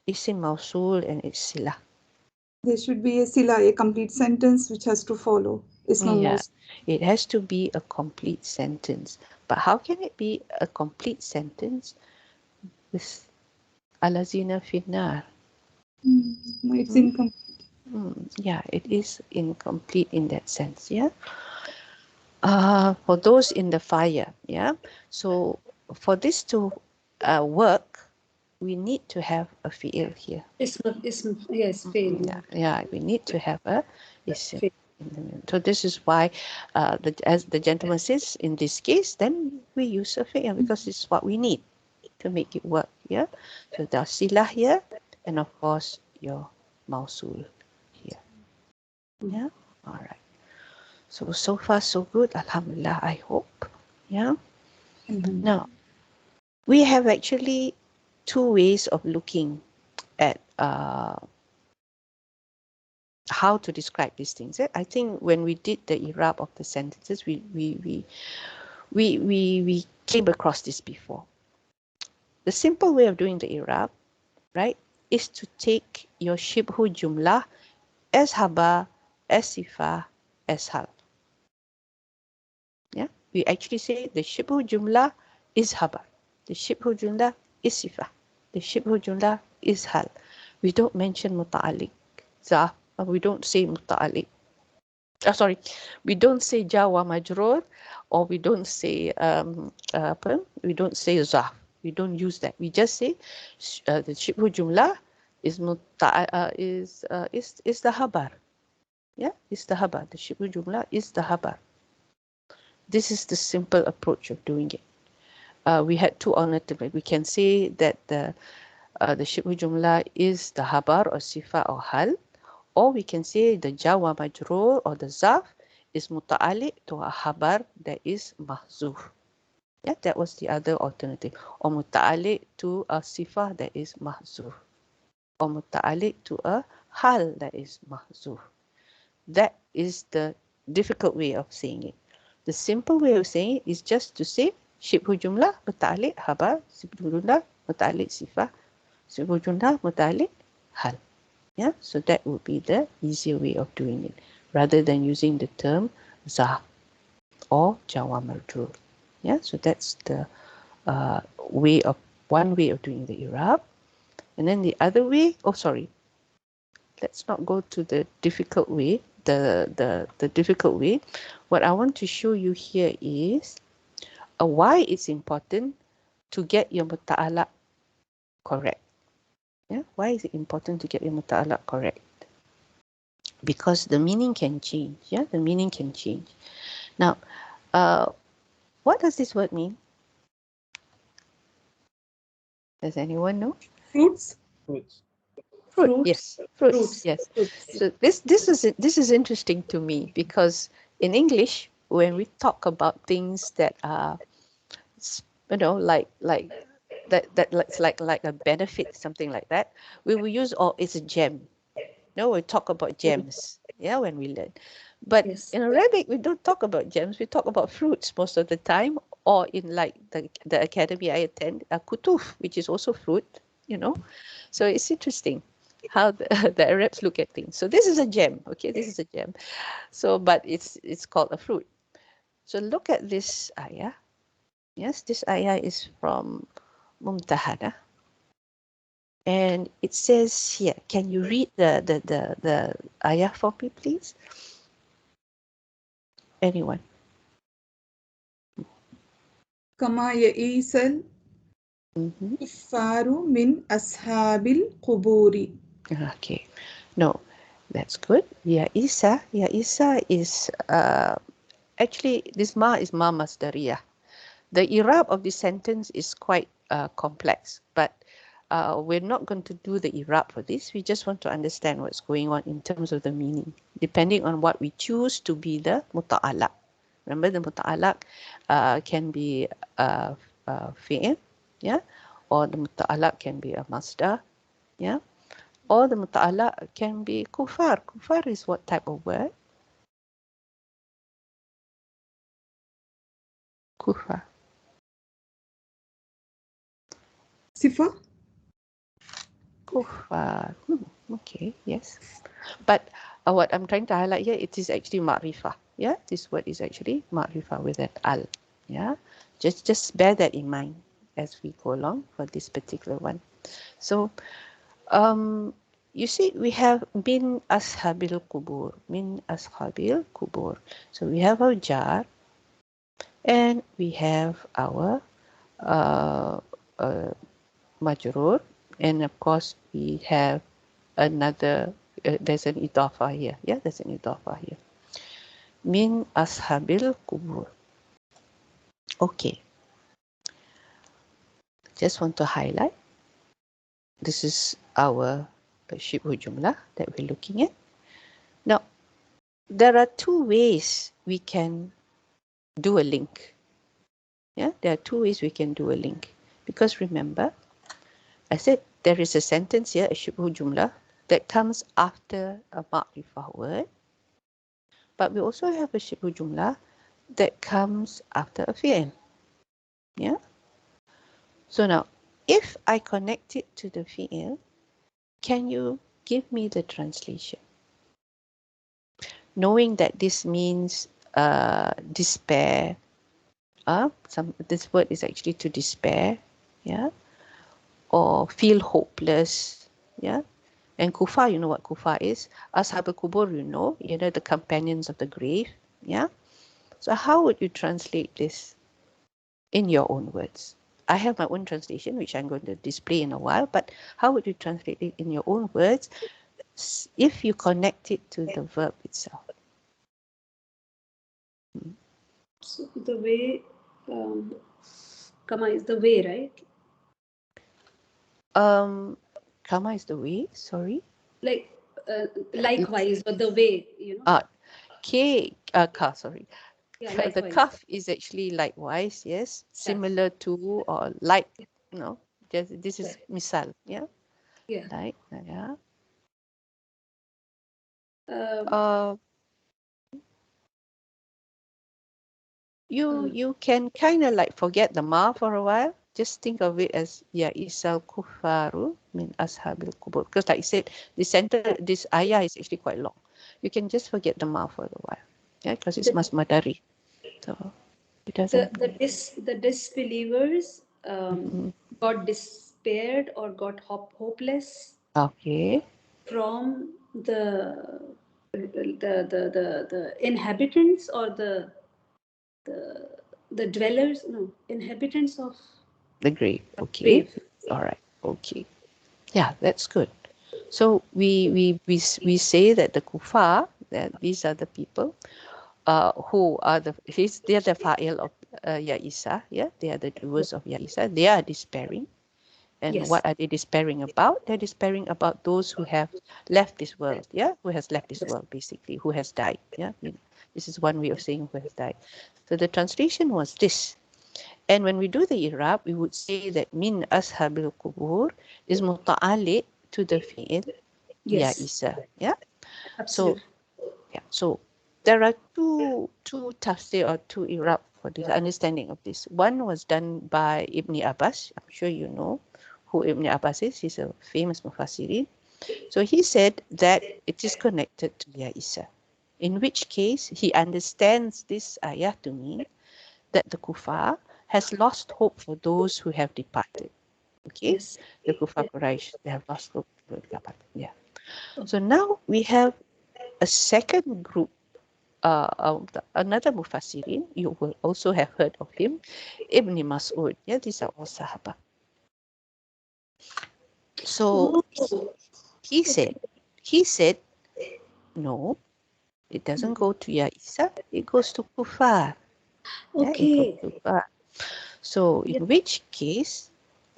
isim mausul and its silah? There should be a sila, a complete sentence which has to follow. Ism Yeah. mausul. It has to be a complete sentence. But how can it be a complete sentence with alazina finnar? No, it's incomplete. Yeah, it is incomplete in that sense. Yeah. For those in the fire. Yeah. So for this to work, we need to have a fi'il here. Yes, fail. Yeah, we need to have a isim Fail. in the middle. So this is why, as the gentleman says, in this case, then we use a fi'il because it's what we need to make it work. Yeah. So there's silah here, and of course your mausul here. Yeah. All right. So far so good. Alhamdulillah, I hope. Yeah. Now, we have actually two ways of looking at how to describe these things. I think when we did the Irab of the sentences, we came across this before. The simple way of doing the Irab, right, is to take your Shibhu Jumlah as Haba, as Sifa, as Hal. Yeah, we actually say the Shibhu Jumlah is Haba. The Shibhu Jumlah is Sifa. The Shibhu Jumlah is Hal. We don't mention Muta'alik. We don't say Muta'alik. Sorry, we don't say Jawa Majrur, or we don't say we don't say Zaf. We don't use that. We just say the Shibhu Jumlah is the Habar. Yeah, it's the Habar. The Shibhu Jumlah is the Habar. This is the simple approach of doing it. We had two alternatives. We can say that the Shibhu Jumlah is the Habar or Sifa or Hal, or we can say the Jawa Majrur or the Zaf is muta'alliq to a Habar that is mahzuf. Yeah, that was the other alternative. Or muta'alliq to a Sifa that is mahzuf. Or muta'alliq to a Hal that is mahzuf. That is the difficult way of saying it. The simple way of saying it is just to say Shibhu Jumlah muta'alliq Habar, Shibhu Jumlah muta'alliq Sifa, Shibhu Jumlah muta'alliq Hal. Yeah, so that would be the easier way of doing it, rather than using the term Zah or Jawa Majrur. Yeah, so that's the one way of doing the Irab. And then the other way, let's not go to the difficult way, the difficult way. What I want to show you here is why it's important to get your muta'alaq correct. Yeah, why is it important to get your muta'alaq correct? Because the meaning can change. Yeah, the meaning can change. Now, what does this word mean? Does anyone know? Fruits. Fruits. Fruit. Yes, fruits. Yes. So this is interesting to me because in English, when we talk about things that are, like that's like a benefit, something like that, we will use it's a gem. No, we talk about gems. Yeah, when we learn. But in Arabic, we don't talk about gems. We talk about fruits most of the time, or in like the academy I attend, kutuf, which is also fruit. So it's interesting how the Arabs look at things. So this is a gem. Okay, this is a gem. So, but it's called a fruit. So look at this ayah. Yes, this ayah is from Mumtahana. And it says here, can you read the ayah for me, please? Anyone? Kama ya'isal kuffaru min ashabil quburi. Okay. No, that's good. Ya Isa is actually this ma is ma masdariyah. The Irab of this sentence is quite complex, but we're not going to do the Irab for this. We just want to understand what's going on in terms of the meaning, depending on what we choose to be the muta'alaq. Remember, the muta'alaq can be fi'il, yeah, or the muta'alaq can be a masdar, yeah, or the muta'alaq can be kufar. Kufar is what type of word? Kufar. Sifa? Kufar. Okay, yes. But what I'm trying to highlight here, it is actually ma'rifah. Yeah, this word is actually ma'rifah with an al. Yeah, just bear that in mind as we go along for this particular one. So, you see, we have min ashabil kubur, min ashabil kubur. So we have our jar, and we have our majrur, and of course we have another. There's an idafa here. Yeah, there's an idafa here. Min ashabil kubur. Okay. Just want to highlight. This is our Shibhu Jumlah that we're looking at. Now, there are two ways we can do a link. Yeah, there are two ways we can do a link. Because remember, I said there is a sentence here, a Shibhu Jumlah, that comes after a ma'rifah word. But we also have a Shibhu Jumlah that comes after a fi'il. Yeah. So now, if I connect it to the fi'il, can you give me the translation? Knowing that this means despair. This word is actually to despair, yeah, or feel hopeless, yeah. And kufa, you know what kufa is? Ashab al-kubur, you know the companions of the grave, yeah. So how would you translate this in your own words? I have my own translation, which I'm going to display in a while, but how would you translate it in your own words if you connect it to the verb itself? So the way, kama is the way, right? Kama is the way, sorry. Like likewise, or the way, Sorry. Yeah, The likewise. kaf is actually likewise, yes, similar to or like, this is misal, yeah, Yeah. like, yeah. Um, You can kind of like forget the ma for a while. Just think of it as ya isal kufaru min ashabil kubur. Because like I said, this ayah is actually quite long. You can just forget the ma for a while. Yeah, because it's masmadari. So it doesn't. the disbelievers got despaired or got hopeless Okay. from the inhabitants, or the dwellers, no, inhabitants of The grave. Okay. grave. All right. Okay. Yeah, that's good. So we say that the kuffar, that these are the people who are they're the fa'il of Ya Isa, yeah, they are the doers of Ya Isa. They are despairing. And Yes. what are they despairing about? They're despairing about those who have left this world, yeah, who has left this world, basically, who has died, yeah. This is one way of saying who has died. So the translation was this. And when we do the Irab, we would say that min ashabil kubur is muta'alliq to the fi'il Ya Yes. Isa, yeah. So Absolutely. yeah, so there are two tafsir or two Irab for this understanding of this. One was done by Ibn Abbas. I'm sure you know who Ibn Abbas is. He's a famous mufassirin. So he said that it is connected to Ya Isa, in which case he understands this ayah to mean that the kuffar has lost hope for those who have departed. Okay, Yes. the kuffar Quraysh, they have lost hope for the departed. Yeah. So now we have a second group, another mufassirin. You will also have heard of him, Ibn Mas'ud. Yeah, these are all Sahaba. So he said, no, it doesn't go to Ya Isa, it goes to Kufar. Yeah, it goes Okay. to Kufar. So in which case,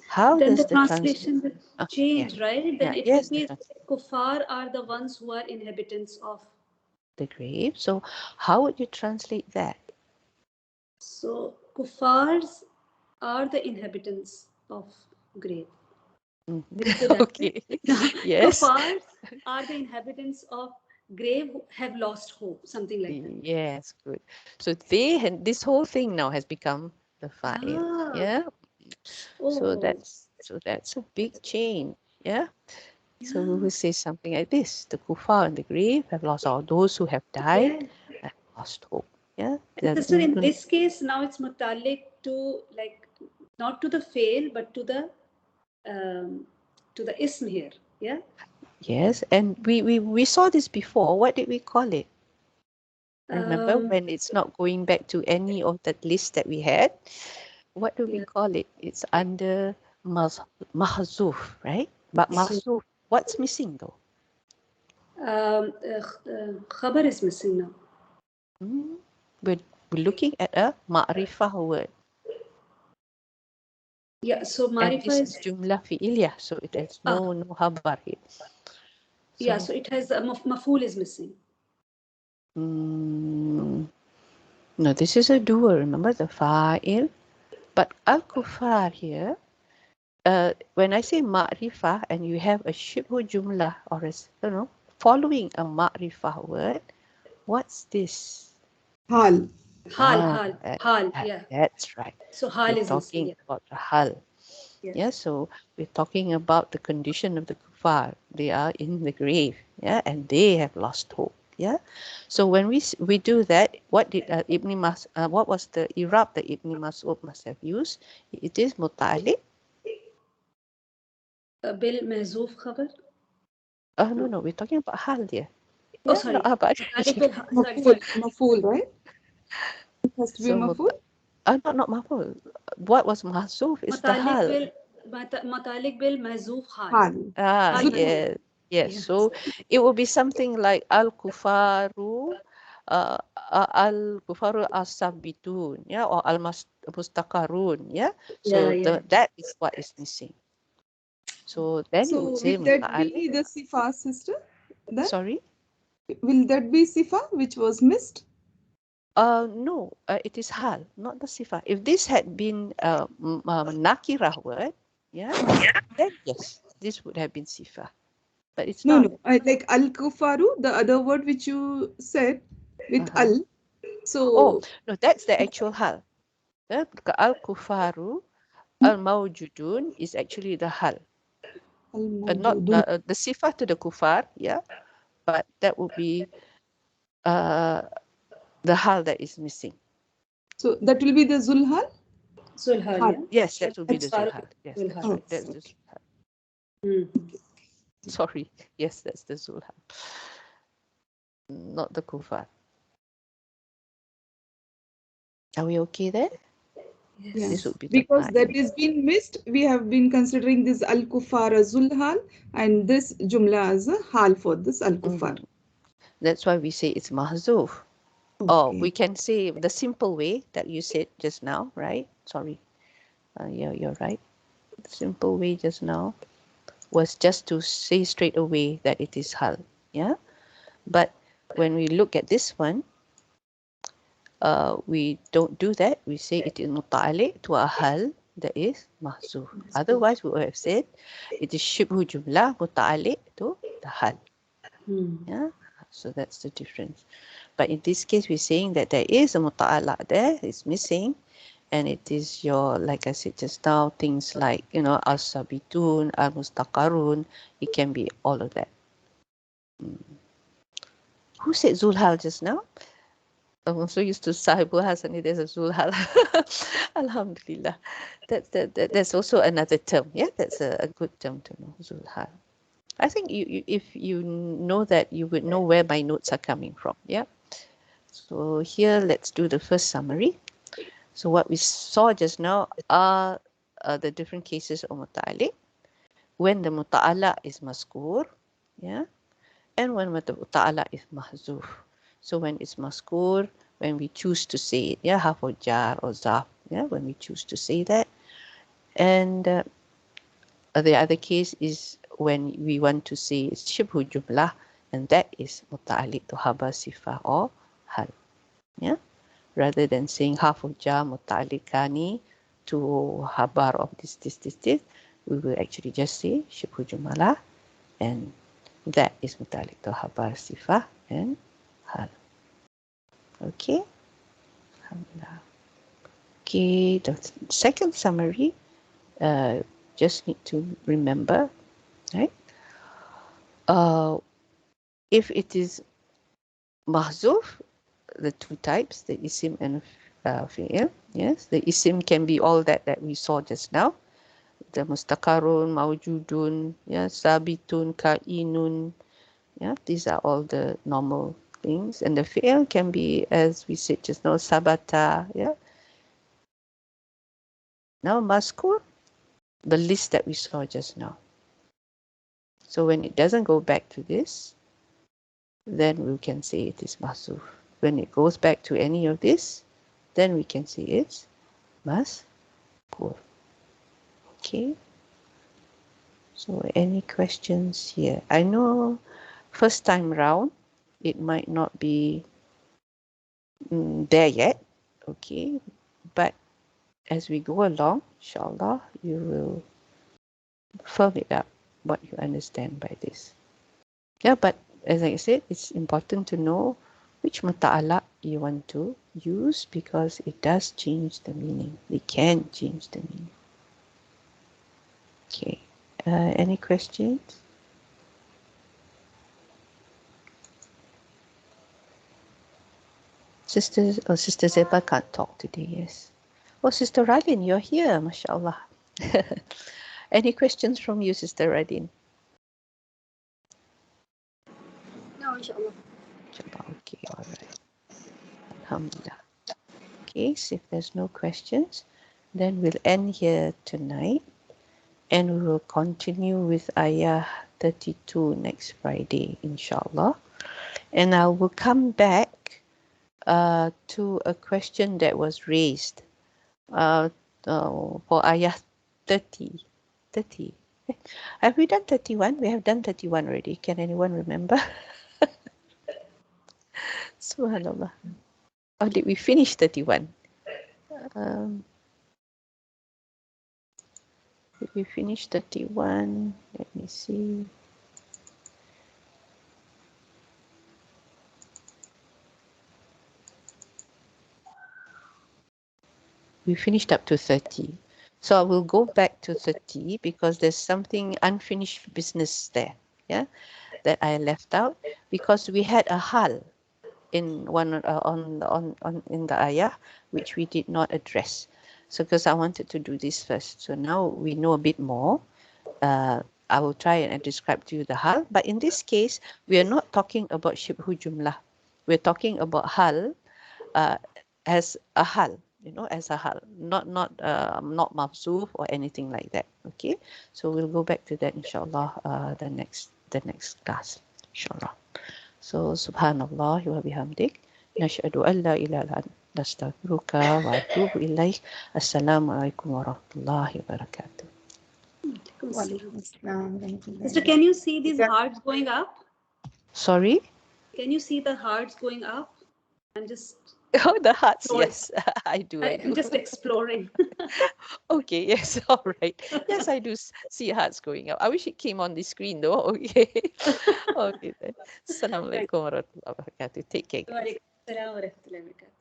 How Then does the translation will yeah, change, right? Then yeah, it yes, will be kuffar are the ones who are inhabitants of. the grave. So how would you translate that? So kuffars are the inhabitants of grave. Mhm. Will it be that Okay. way? Yes. Kuffars are the inhabitants of grave who have lost hope, something like that. Yes, good. So they had this whole thing now has become the fa'il. Ah, Yeah. So oh, that's a big change. Yeah. So we yeah, will say something like this: the kuffar and the grave have lost, or those who have died yeah. have lost hope. Yeah. And sister, in this case, now it's mutalik to like not to the fail, but to the ism here. Yeah. Yes, and we saw this before. What did we call it? Remember Um, when it's not going back to any of that list that we had? What do we yeah. call it? It's under mahzuf, right? But So, mahzuf, what's missing though? khabar is missing now. Hmm? We're looking at a ma'rifah word. Yeah. So And marifa this is is jumlah fi'iliyah, so it has no habar here. yeah. So So it has a maful is missing. no, this is a doer. Remember the fa'il? But al-kufar here, when I say ma'rifah and you have a shibhu jumlah or following a ma'rifah word, what's this? Hal. Hal. Yeah. That's right. So hal We're is missing. talking Yeah. about the hal. Yeah. Yeah, so we're talking about the condition of the kuffar. They are in the grave, yeah, and they have lost hope. Yeah, so when we do that, what did what was the Irab that Ibn Mas'ud must have used? It is muta'alliq. Bil mahzuf khabar. No, we're talking about hal here. Oh, Yeah, sorry. not about Mutalik bil sorry. Maful. Maful, right? It has to be so maful. not maful. What was mahzuf is the Mutalik hal. bil Mutalik bil mahzuf hal. Hal. Ah, Hal Zul. yes, yes. Yeah. So it will be something like al-kufaru, al-kufaru as-sabitun, yeah, or al-mustaqarun, yeah. Yeah. So Yeah. that is what is missing. So then you would So say will that muta'alliq. be the sifa, sister? Then Sorry. will that be sifa which was missed? No, it is hal, not the sifa. If this had been nakirah word, yeah, then yes, this would have been sifa. But it's No, not. no. Like al kufaru, the other word which you said with Uh-huh. al. Oh, So no, that's the actual hal. Al-kufaru, al-mawjudun is actually the hal. al Not mawjudun. the sifah to the kufar, yeah, but that would be uh, the hal that is missing. So that will be the zulhal. Zulhal. Hal. Yeah. Yes, that will be the That's zulhal. Yes, that's Zulhal. right. oh, That's the okay. zulhal. Mm. Sorry. Yes, that's the zulhal. Not the kufar. Are we okay there? Yeah. Yes. This would be the Because that fa'il. is been missed, we have been considering this al kufar as zulhal and this jumla as a hal for this al kufar. That's why we say it's mahzuf. Or Okay. we can say the simple way that you said just now, right? Sorry. Yeah, you're right. The simple way just now was just to say straight away that it is hal. Yeah. But when we look at this one, we don't do that. We say it is muta'alliq to a hal that is mahzuf. Otherwise, we would have said it is shibhu jumlah muta'alliq to the hal. Mm. Yeah. So that's the difference. But in this case, we're saying that there is a muta'alliq there, it's missing, and it is your, like I said just now, things like, al-sabitun, al-mustaqarun, it can be all of that. Who said Zulhal just now? I'm so used to Sahibul Hasani, there's a Zulhal. Alhamdulillah. That's also another term. Yeah, that's a good term to know, Zulhal. I think if you know that, you would know where my notes are coming from. Yeah. So here, let's do the first summary. So what we saw just now are the different cases of muta'alliq. When the muta'ala is maskur, yeah, and when the muta'ala is mahzuf. So when it's maskur, when we choose to say it, yeah, harf or jar or zaf, yeah, when we choose to say that. And The other case is when we want to say Shibhu Jumlah, and that is muta'alliq to habar sifah or hal. Yeah? Rather than saying harfu jar muta'alliqani to habar of this, we will actually just say Shibhu Jumlah, and that is muta'alliq to habar sifah and hal. Okay? Alhamdulillah. Okay, the second summary, just need to remember, right? If it is mahzuf, the two types, the isim and fi'il, yes, the isim can be all that we saw just now, the mustaqarun, mawjudun, yeah, sabitun, ka'inun, yeah, these are all the normal things, and the fi'il can be, as we said just now, sabata, yeah. Now maskur, the list that we saw just now. So when it doesn't go back to this, then we can say it is mahzuf. When it goes back to any of this, then we can say it's mazkur. Okay. So any questions here? I know first time round, it might not be there yet. Okay. But as we go along, inshallah, you will firm it up what you understand by this. Yeah, but as I said, it's important to know which muta'alaq you want to use because it does change the meaning. It can change the meaning. Okay. Any questions? Sister Zeba can't talk today, yes. Oh, Sister Radin, you're here, mashallah. Any questions from you, Sister Radin? No, inshallah. Inshallah, okay, all right. Alhamdulillah. Okay, so if there's no questions, then we'll end here tonight. And we will continue with ayah 32 next Friday, inshallah. And I will come back to a question that was raised for ayah 30. 30. Have we done 31? We have done 31 already. Can anyone remember? Subhanallah. Or did we finish 31? Did we finish 31? Let me see. We finished up to 30. So I will go back to 30 because there's something unfinished business there, yeah, that I left out because we had a hal in one on in the ayah which we did not address. So because I wanted to do this first. So now we know a bit more. I will try and describe to you the hal, but in this case we are not talking about Shibhu Jumlah. We're talking about hal as a hal. You know, as a hal, not mafzuf or anything like that. Okay, so we'll go back to that inshallah the next class inshallah. So subhanallah wa bihamdik nashhadu an la ilaha illa anta nastaghfiruka wa atubu ilaik. Assalamu alaikum wa rahmatullahi wa barakatuh. Sister, can you see these hearts going up? Sorry? Can you see the hearts going up? I'm just Oh, the hearts, exploring. yes. I do. I'm just exploring. Okay, yes, all right. Yes, I do see hearts going up. I wish it came on the screen though. Okay. Okay then. Assalamualaikum warahmatullahi wabarakatuh. Take care, guys. Wa alaikum assalam wa rahmatullahi wa barakatuh.